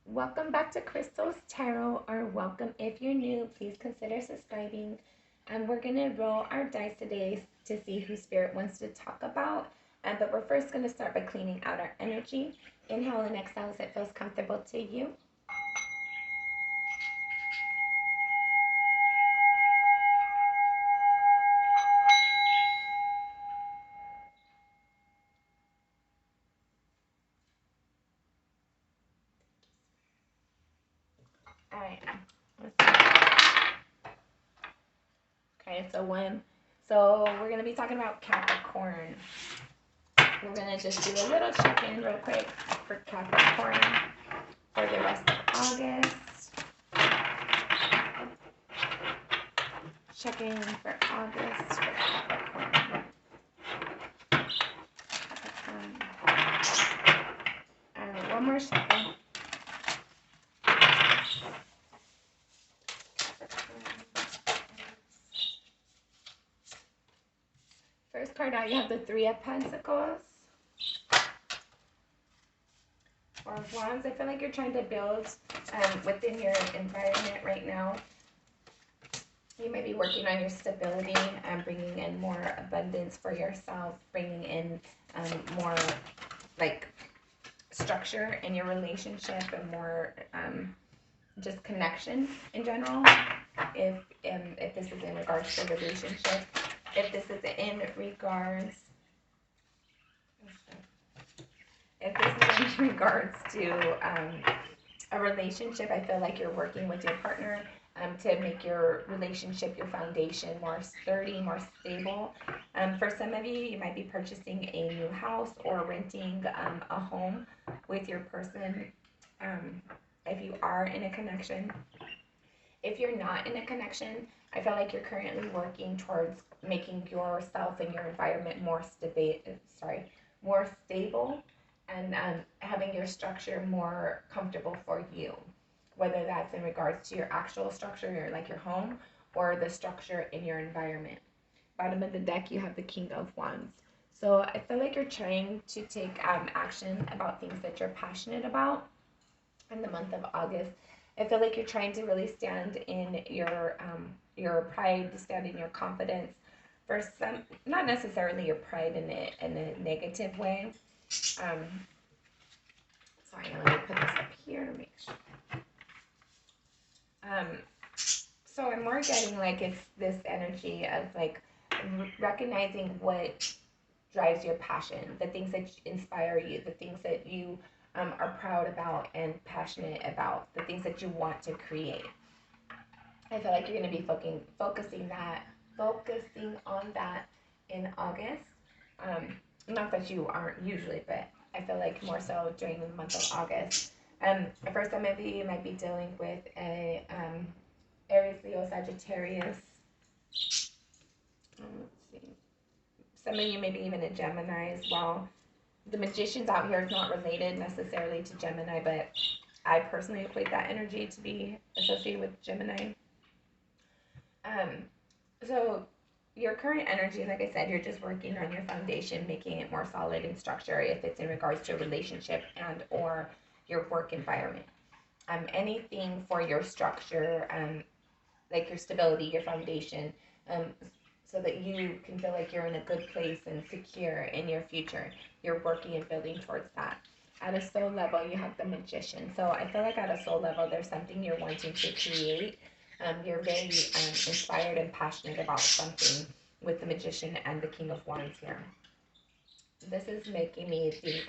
Welcome back to Crystal's Tarot, or welcome if you're new. Please consider subscribing. And we're going to roll our dice today to see who Spirit wants to talk about. But we're first going to start by cleaning out our energy. Inhale and exhale as it feels comfortable to you. All right. Okay, so we're going to be talking about Capricorn. We're going to just do a little check-in real quick for Capricorn for the rest of August. Check-in for August for Capricorn. And one more shuffle. First card out, you have the Three of Pentacles. Four of Wands. I feel like you're trying to build within your environment right now. You might be working on your stability and bringing in more abundance for yourself, bringing in more like structure in your relationship and more just connection in general. If this is in regards to a relationship, if this is in regards to a relationship, I feel like you're working with your partner to make your relationship, your foundation more sturdy, more stable. For some of you, you might be purchasing a new house or renting a home with your person if you are in a connection. If you're not in a connection, I feel like you're currently working towards making yourself and your environment more stable and having your structure more comfortable for you, whether that's in regards to your actual structure, like your home, or the structure in your environment. Bottom of the deck, you have the King of Wands. So I feel like you're trying to take action about things that you're passionate about in the month of August. I feel like you're trying to really stand in your pride, to stand in your confidence. For some, not necessarily your pride in a negative way. Sorry, let me put this up here to make sure. So I'm more getting like it's this energy of like recognizing what drives your passion, the things that inspire you, the things that you are proud about and passionate about, the things that you want to create. I feel like you're going to be focusing on that in August. Not that you aren't usually, but I feel like more so during the month of August. For some of you, you might be dealing with a Aries, Leo, Sagittarius. Let's see. Some of you maybe even a Gemini as well. The Magician's out here is not related necessarily to Gemini, but I personally equate that energy to be associated with Gemini. So your current energy, like I said, you're just working on your foundation, making it more solid and structure if it's in regards to a relationship and or your work environment. Anything for your structure, like your stability, your foundation, so that you can feel like you're in a good place and secure in your future. You're working and building towards that. At a soul level, you have the Magician. So I feel like at a soul level, there's something you're wanting to create. You're very inspired and passionate about something with the Magician and the King of Wands here. This is making me think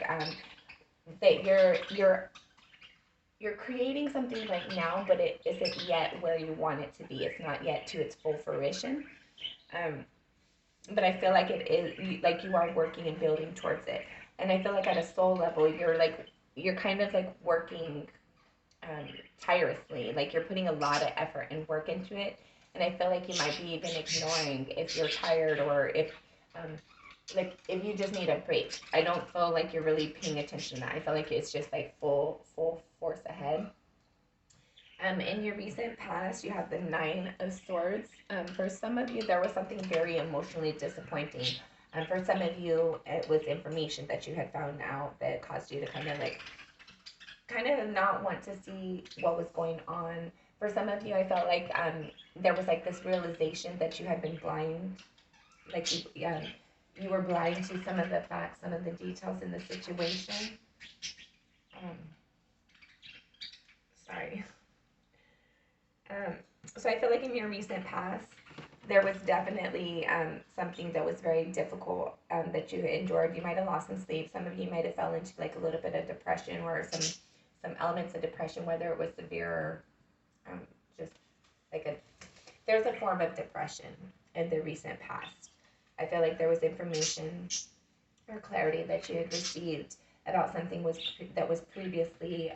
that you're creating something right now, but it isn't yet where you want it to be. It's not yet to its full fruition. But I feel like it is, like you are working and building towards it. And I feel like at a soul level, you're kind of like working tirelessly, like you're putting a lot of effort and work into it. And I feel like you might be even ignoring if you're tired or if if you just need a break. I don't feel like you're really paying attention to that. I feel like it's just like full force ahead. In your recent past, you have the Nine of Swords. For some of you, there was something very emotionally disappointing. For some of you, it was information that you had found out that caused you to kind of like kind of not want to see what was going on. For some of you, I felt like there was like this realization that you had been blind, like you were blind to some of the facts, some of the details in the situation. Um, sorry. Um, so I feel like in your recent past, there was definitely something that was very difficult that you endured. You might have lost some sleep. Some of you might have fell into like a little bit of depression or some elements of depression, whether it was severe or just like there's a form of depression in the recent past. I feel like there was information or clarity that you had received about something that was previously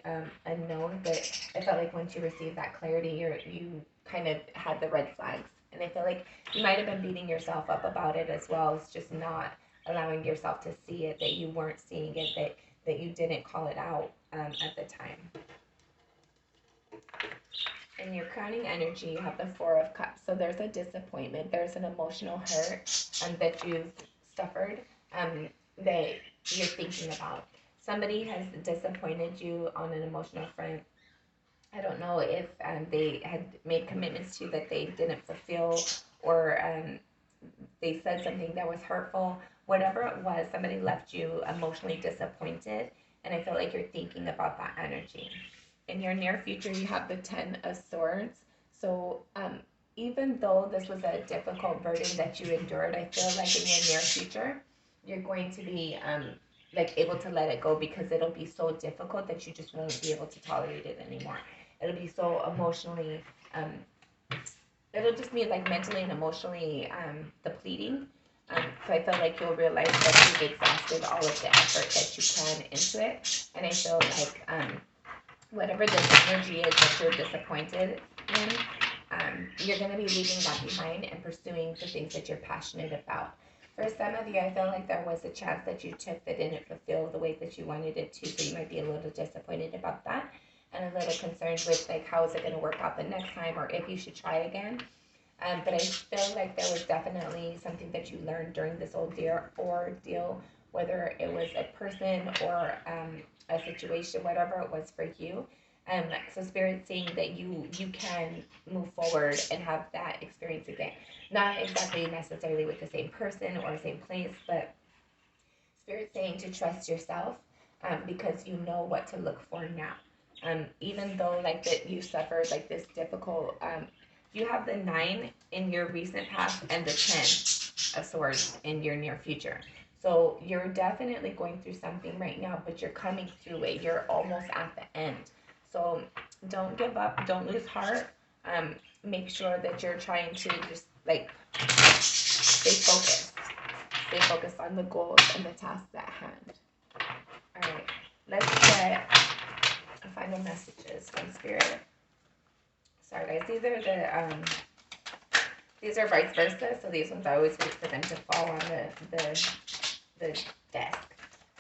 unknown, but I felt like once you received that clarity, you kind of had the red flags, and I feel like you might have been beating yourself up about it as well as just not allowing yourself to see it, that you weren't seeing it, that you didn't call it out at the time. In your crowning energy, you have the Four of Cups. So there's a disappointment. There's an emotional hurt that you've suffered that you're thinking about. Somebody has disappointed you on an emotional front. I don't know if they had made commitments to you that they didn't fulfill, or they said something that was hurtful. Whatever it was, somebody left you emotionally disappointed, and I feel like you're thinking about that energy. In your near future, you have the Ten of Swords. So even though this was a difficult burden that you endured, I feel like in your near future, you're going to be like able to let it go, because it'll be so difficult that you just won't be able to tolerate it anymore. It'll be so emotionally, it'll just be like mentally and emotionally depleting. So I feel like you'll realize that you've exhausted all of the effort that you can into it. And I feel like whatever this energy is that you're disappointed in, you're going to be leaving that behind and pursuing the things that you're passionate about. For some of you, I feel like there was a chance that you took that didn't fulfill the way that you wanted it to, so you might be a little disappointed about that and a little concerned with like how is it going to work out the next time, or if you should try again. But I feel like there was definitely something that you learned during this ordeal, whether it was a person or a situation, whatever it was for you. So Spirit's saying that you can move forward and have that experience again. Not exactly necessarily with the same person or the same place, but Spirit's saying to trust yourself because you know what to look for now. Even though like that you suffered like this difficult, you have the 9 in your recent past and the 10 of Swords in your near future. So you're definitely going through something right now, but you're coming through it. You're almost at the end. So don't give up. Don't lose heart. Make sure that you're trying to just like stay focused. Stay focused on the goals and the tasks at hand. All right. Let's get final messages from Spirit. Sorry guys, these are vice versa, so these ones I always wait for them to fall on the desk.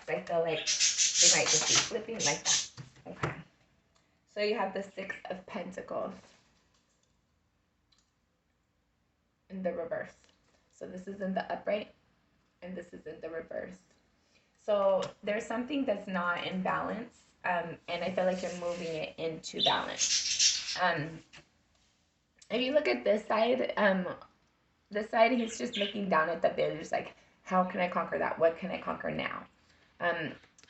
So I feel like they might just be flipping like that. Okay. So you have the 6 of Pentacles in the reverse. So this is in the upright and this is in the reverse. So there's something that's not in balance, and I feel like you're moving it into balance. If you look at this side, he's just looking down at the village, like, how can I conquer that? What can I conquer now?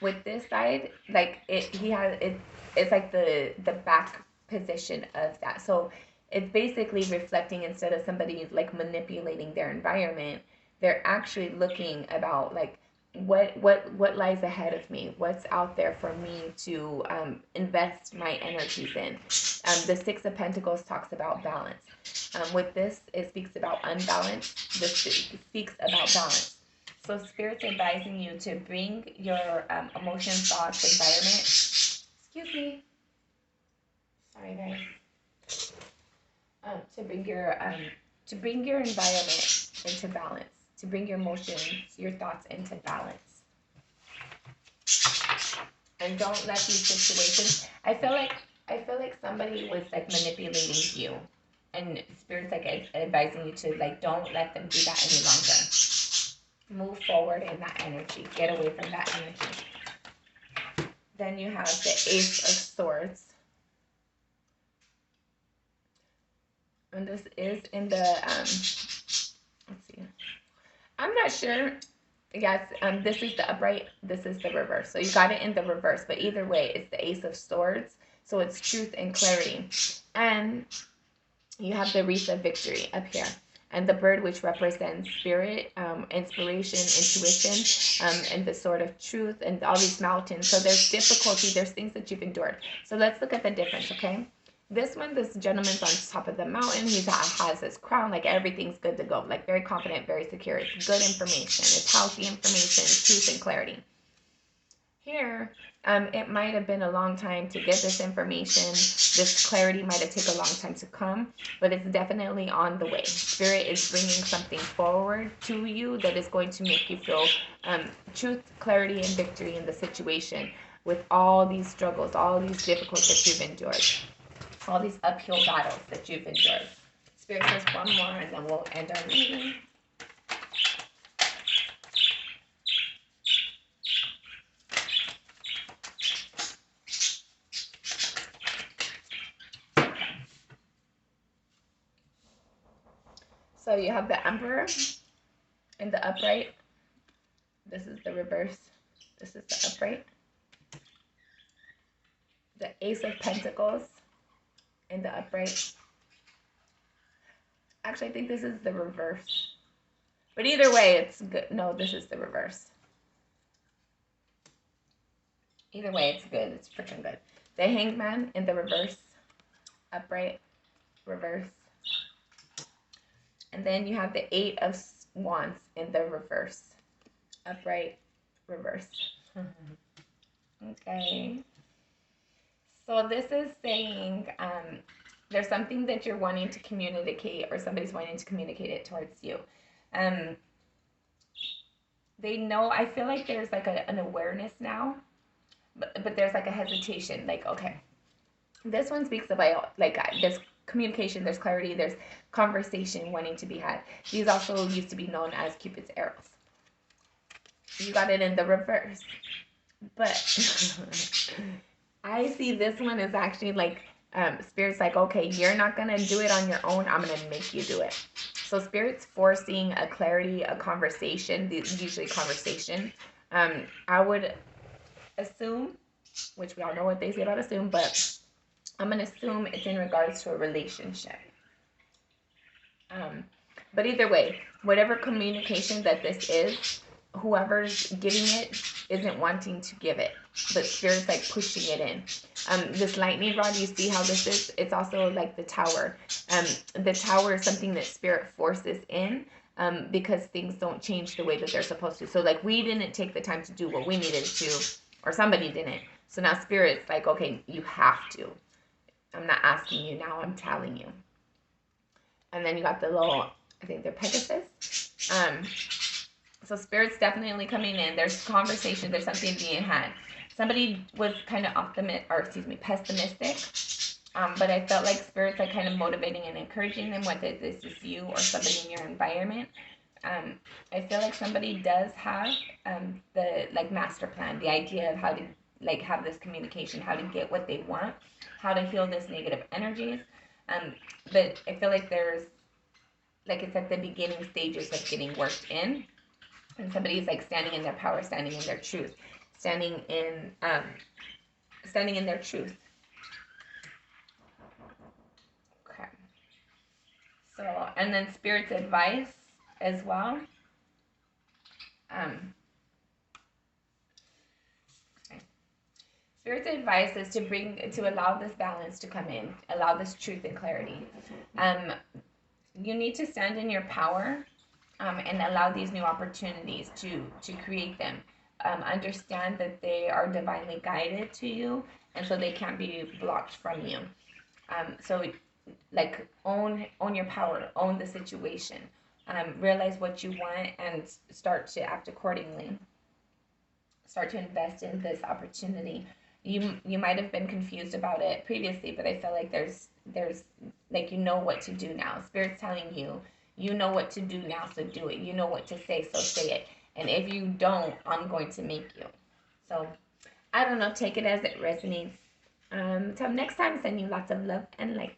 With this side, like it's like the back position of that. So it's basically reflecting, instead of somebody like manipulating their environment, they're actually looking about like what lies ahead of me, what's out there for me to invest my energies in. The 6 of Pentacles talks about balance. With this, it speaks about unbalance. This speaks about balance. So Spirit's advising you to bring your emotions, thoughts, environment. Excuse me. Sorry, guys. To bring your environment into balance. To bring your emotions, your thoughts into balance. And don't let these situations. I feel like somebody was like manipulating you, and Spirit's like advising you to like don't let them do that any longer. Move forward in that energy. Get away from that energy. Then you have the Ace of Swords. And this is in the, let's see. I'm not sure. Yes, this is the upright, this is the reverse. So you got it in the reverse, but either way, it's the Ace of Swords. So it's truth and clarity. And you have the wreath of victory up here. And the bird, which represents spirit, inspiration, intuition, and the sword of truth, and all these mountains. So there's difficulty, there's things that you've endured. So let's look at the difference, okay? This one, this gentleman's on top of the mountain. He has his crown, like everything's good to go, like very confident, very secure. It's good information. It's healthy information, it's truth and clarity. Here, it might have been a long time to get this information. This clarity might have taken a long time to come, but it's definitely on the way. Spirit is bringing something forward to you that is going to make you feel truth, clarity, and victory in the situation with all these struggles, all these difficulties that you've endured, all these uphill battles that you've endured. Spirit says one more, and then we'll end our reading. So you have the Emperor in the upright. This is the reverse. This is the upright. The Ace of Pentacles in the upright. Actually, I think this is the reverse. But either way, it's good. No, this is the reverse. Either way, it's good. It's freaking good. The Hangman in the reverse. Upright. Reverse. And then you have the Eight of Wands in the reverse. Upright, reverse. Okay. So this is saying there's something that you're wanting to communicate, or somebody's wanting to communicate it towards you. They know, I feel like there's like an awareness now, but there's like a hesitation. Like, okay, this one speaks about like there's communication, there's clarity, there's conversation wanting to be had. These also used to be known as Cupid's arrows. You got it in the reverse. But I see this one as actually like Spirit's like, okay, you're not going to do it on your own. I'm going to make you do it. So Spirit's forcing a clarity, a conversation, usually conversation. I would assume, which we all know what they say about assume, but I'm going to assume it's in regards to a relationship. But either way, whatever communication that this is, whoever's giving it isn't wanting to give it, but Spirit's like pushing it in. This lightning rod, you see how this is? It's also like the tower. The tower is something that Spirit forces in because things don't change the way that they're supposed to. So like we didn't take the time to do what we needed to, or somebody didn't. So now Spirit's like, okay, you have to. I'm not asking you now, I'm telling you. And then you got the little, I think they're Pegasus. So Spirit's definitely coming in. There's conversation, there's something being had. Somebody was kind of pessimistic. But I felt like Spirit's like kind of motivating and encouraging them, whether this is you or somebody in your environment. I feel like somebody does have the like master plan, the idea of how to like have this communication, how to get what they want, how to heal this negative energies. But I feel like there's, like it's at the beginning stages of getting worked in. And somebody's like standing in their power, standing in their truth, standing in their truth. Okay. So, and then Spirit's advice as well. Spirit's advice is to allow this balance to come in, allow this truth and clarity. You need to stand in your power and allow these new opportunities to create them. Understand that they are divinely guided to you, and so they can't be blocked from you. So like own your power, own the situation, realize what you want, and start to act accordingly. Start to invest in this opportunity. You might have been confused about it previously, but I feel like there's like you know what to do now. Spirit's telling you, you know what to do now, so do it. You know what to say, so say it. And if you don't, I'm going to make you. So I don't know, take it as it resonates. Till next time, send you lots of love and light.